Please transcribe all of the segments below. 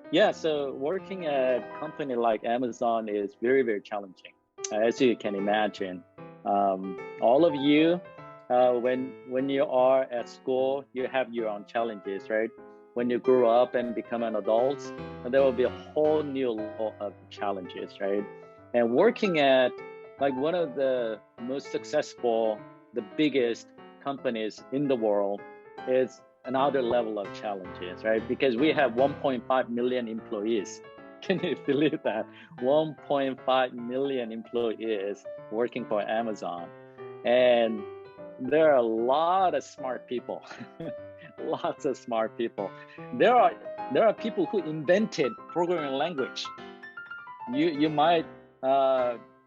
Yeah, so working at a company like Amazon is very, very challenging, as you can imagine. All of you, when you are at school, you have your own challenges, right? When you grow up and become an adult, there will be a whole new lot of challenges, right? And working at like one of the most successful, the biggest companies in the world is another level of challenges, right? Because we have 1.5 million employees. Can you believe that? 1.5 million employees working for Amazon. And there are a lot of smart people, lots of smart people. There are there are people who invented programming language. You might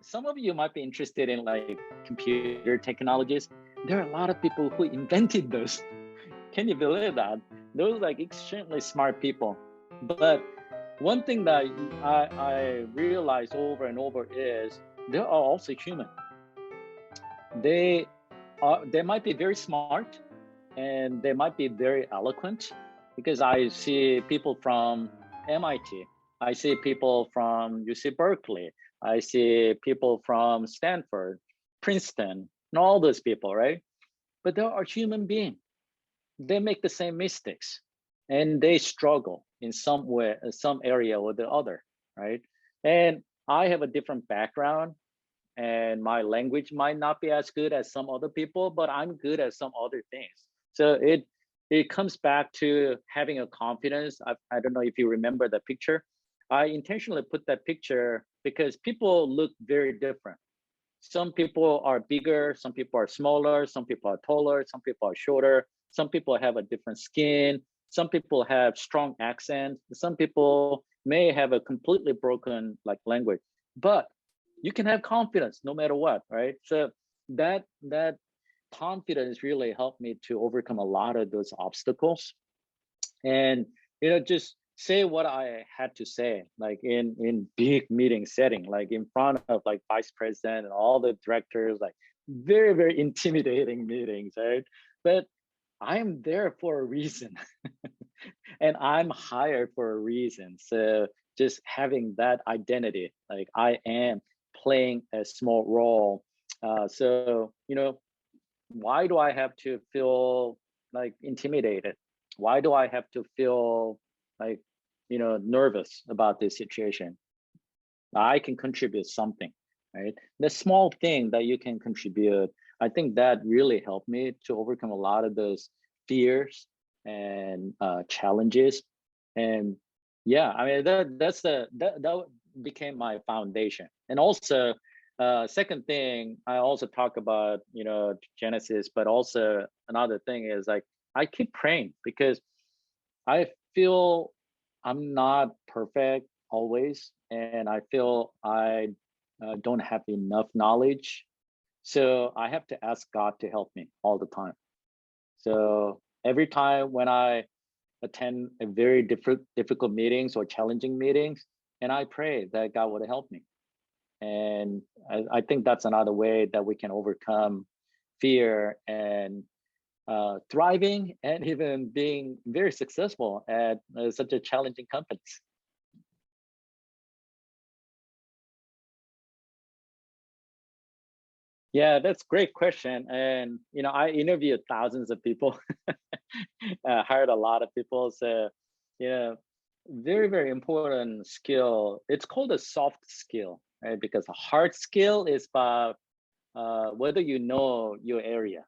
some of you might be interested in like computer technologies. There are a lot of people who invented those. Can you believe that? Those like extremely smart people. But one thing that I realize over and over is there are also human. They they might be very smart and they might be very eloquent because I see people from MIT. I see people from UC Berkeley. I see people from Stanford, Princeton, and all those people, right? But there are human beings, they make the same mistakes and they struggle in some way, some area or the other, right? And I have a different background and my language might not be as good as some other people, but I'm good at some other things. So it comes back to having a confidence. I don't know if you remember the picture. I intentionally put that picture because people look very different. Some people are bigger, some people are smaller, some people are taller, some people are shorter, some people have a different skin, some people have strong accent, some people may have a completely broken like language. But you can have confidence no matter what, right? So that confidence really helped me to overcome a lot of those obstacles and just say what I had to say, like in big meeting setting, like in front of like vice president and all the directors, like very, very intimidating meetings, right? But I am there for a reason and I'm hired for a reason. So just having that identity, like I am playing a small role. So why do I have to feel like intimidated? Why do I have to feel like, nervous about this situation? I can contribute something, right? The small thing that you can contribute, I think that really helped me to overcome a lot of those fears and challenges. And yeah, I mean that became my foundation. And also, second thing, I also talk about Genesis, but also another thing is like I keep praying because I feel I'm not perfect always, and I feel I don't have enough knowledge. So I have to ask God to help me all the time. So every time when I attend a very difficult meetings or challenging meetings, and I pray that God would help me. And I think that's another way that we can overcome fear and thriving and even being very successful at such a challenging company. Yeah, that's a great question. And I interviewed thousands of people, hired a lot of people. So, yeah, very, very important skill. It's called a soft skill, right? Because a hard skill is about whether you know your area.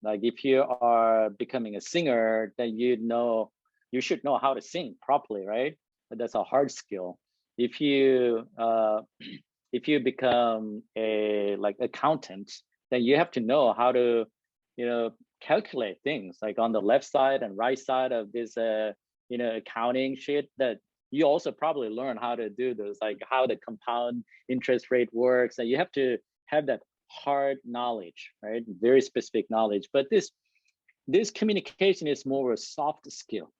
Like if you are becoming a singer, then you should know how to sing properly, right? But that's a hard skill. If you if you become a like accountant, then you have to know how to, calculate things like on the left side and right side of this accounting sheet that you also probably learn how to do those, like how the compound interest rate works. And you have to have that hard knowledge, right? Very specific knowledge. But this communication is more a soft skill.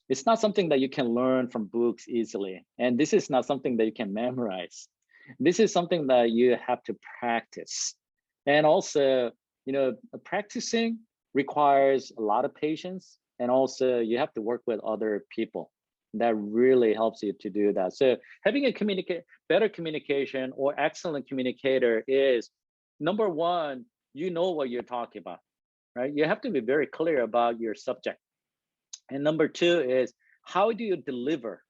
It's not something that you can learn from books easily. And this is not something that you can memorize. This is something that you have to practice. And also, practicing requires a lot of patience. And also you have to work with other people. That really helps you to do that. So having a better communication or excellent communicator is, number one, you know what you're talking about, right? You have to be very clear about your subject. And number two is, how do you deliver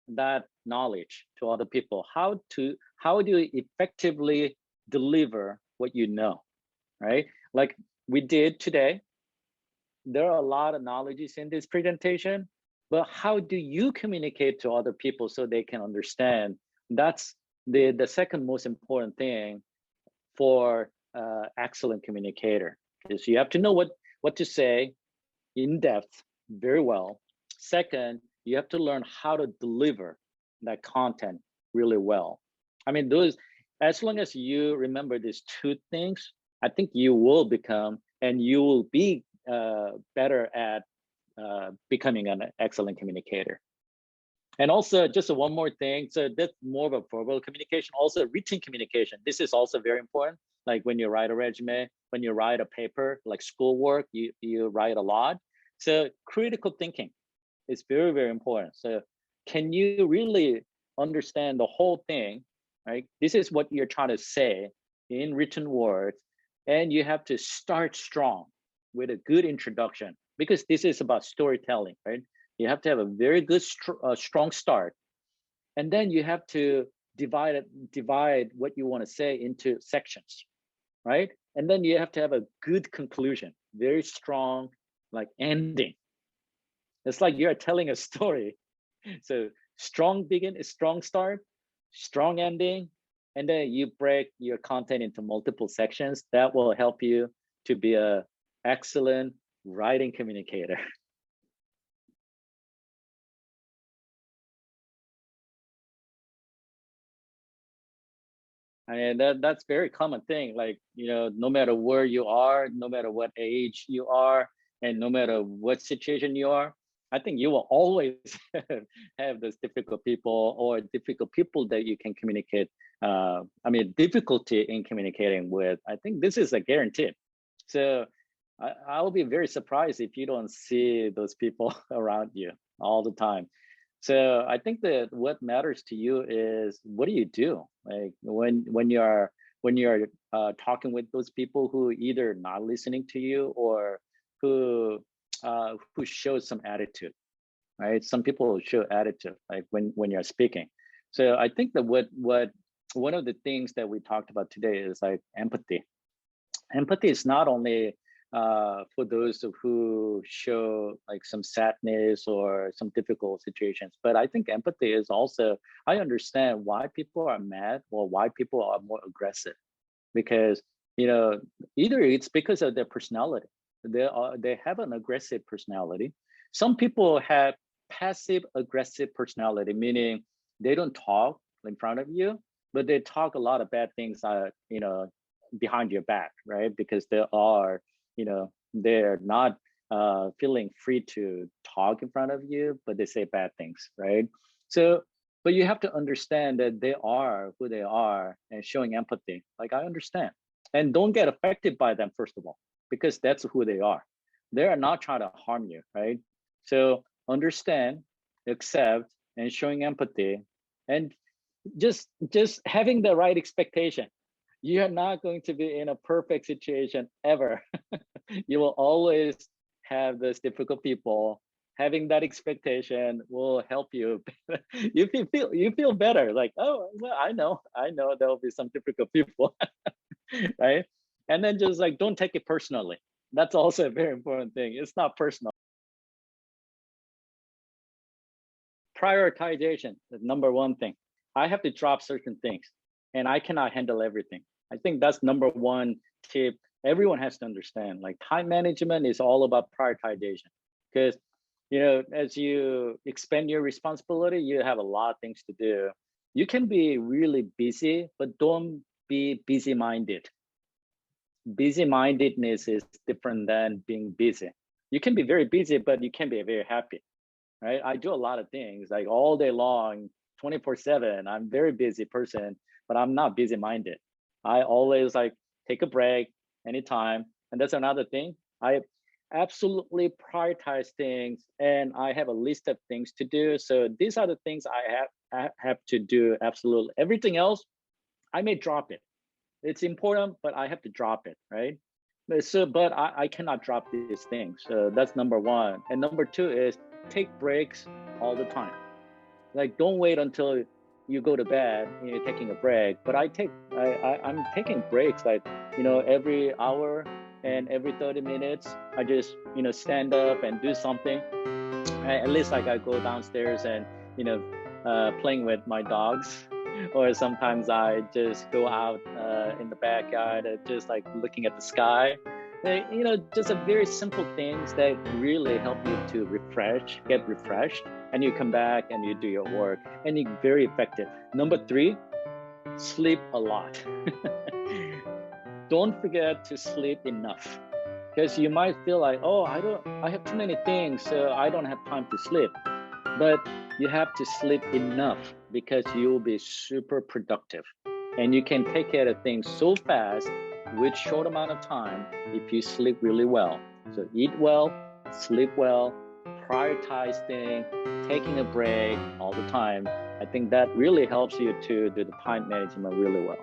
that knowledge to other people? How do you effectively deliver what you know, right? Like we did today, there are a lot of knowledges in this presentation, but how do you communicate to other people so they can understand? That's the second most important thing for excellent communicator, is you have to know what to say in depth very well. Second, you have to learn how to deliver that content really well. I mean, those, as long as you remember these two things, I think you will become, and you will be better at becoming an excellent communicator. And also, just one more thing, so that's more of a verbal communication, also written communication. This is also very important. Like when you write a resume, when you write a paper, like schoolwork, you write a lot. So critical thinking is very, very important. So can you really understand the whole thing, right? This is what you're trying to say in written words, and you have to start strong with a good introduction, because this is about storytelling, right? You have to have a very good, strong start, and then you have to divide what you want to say into sections, right? And then you have to have a good conclusion, very strong, like ending. It's like you're telling a story. So strong start, strong ending, and then you break your content into multiple sections. That will help you to be an excellent writing communicator. And that's very common thing. Like, no matter where you are, no matter what age you are, and no matter what situation you are, I think you will always have those difficult people, or difficult people that you can communicate. I mean, difficulty in communicating with. I think this is a guarantee. So I'll be very surprised if you don't see those people around you all the time. So I think that what matters to you is, what do you do? Like when you're talking with those people who either not listening to you, or who shows some attitude, right? Some people show attitude, like when you're speaking. So I think that what one of the things that we talked about today is like empathy. Empathy is not only for those who show like some sadness or some difficult situations, but I think empathy is also, I understand why people are mad or why people are more aggressive, because either it's because of their personality. They have an aggressive personality. Some people have passive aggressive personality, meaning they don't talk in front of you, but they talk a lot of bad things behind your back, right? Because they're not feeling free to talk in front of you, but they say bad things, right? So, but you have to understand that they are who they are, and showing empathy. Like, I understand, and don't get affected by them, first of all, because that's who they are. They are not trying to harm you, right? So understand, accept, and showing empathy, and just having the right expectation. You are not going to be in a perfect situation ever. You will always have those difficult people. Having that expectation will help you. You feel better. Like, oh, well, I know there will be some difficult people, right? And then just like, don't take it personally. That's also a very important thing. It's not personal. Prioritization is number one thing. I have to drop certain things, and I cannot handle everything. I think that's number one tip everyone has to understand. Like, time management is all about prioritization, because as you expand your responsibility, you have a lot of things to do. You can be really busy, but don't be busy minded. Busy mindedness is different than being busy. You can be very busy, but you can be very happy, right? I do a lot of things like all day long, 24/7. I'm a very busy person, but I'm not busy minded. I always like take a break anytime. And that's another thing. absolutely prioritize things, and I have a list of things to do. So these are the things I have to do. Absolutely, everything else I may drop it. It's important, but I have to drop it, right? But I cannot drop these things. So that's number one. And number two is take breaks all the time. Like, don't wait until you go to bed and you're taking a break. But I'm taking breaks like, every hour and every 30 minutes. I just, stand up and do something. At least like I go downstairs and, playing with my dogs. Or sometimes I just go out in the backyard, just like looking at the sky. Just a very simple things that really help you to get refreshed, and you come back and you do your work, and you're very effective. Number three, sleep a lot. Don't forget to sleep enough, because you might feel like, oh, I have too many things, so I don't have time to sleep. But you have to sleep enough, because you will be super productive, and you can take care of things so fast with short amount of time if you sleep really well. So eat well, sleep well, prioritize things, taking a break all the time. I think that really helps you to do the time management really well.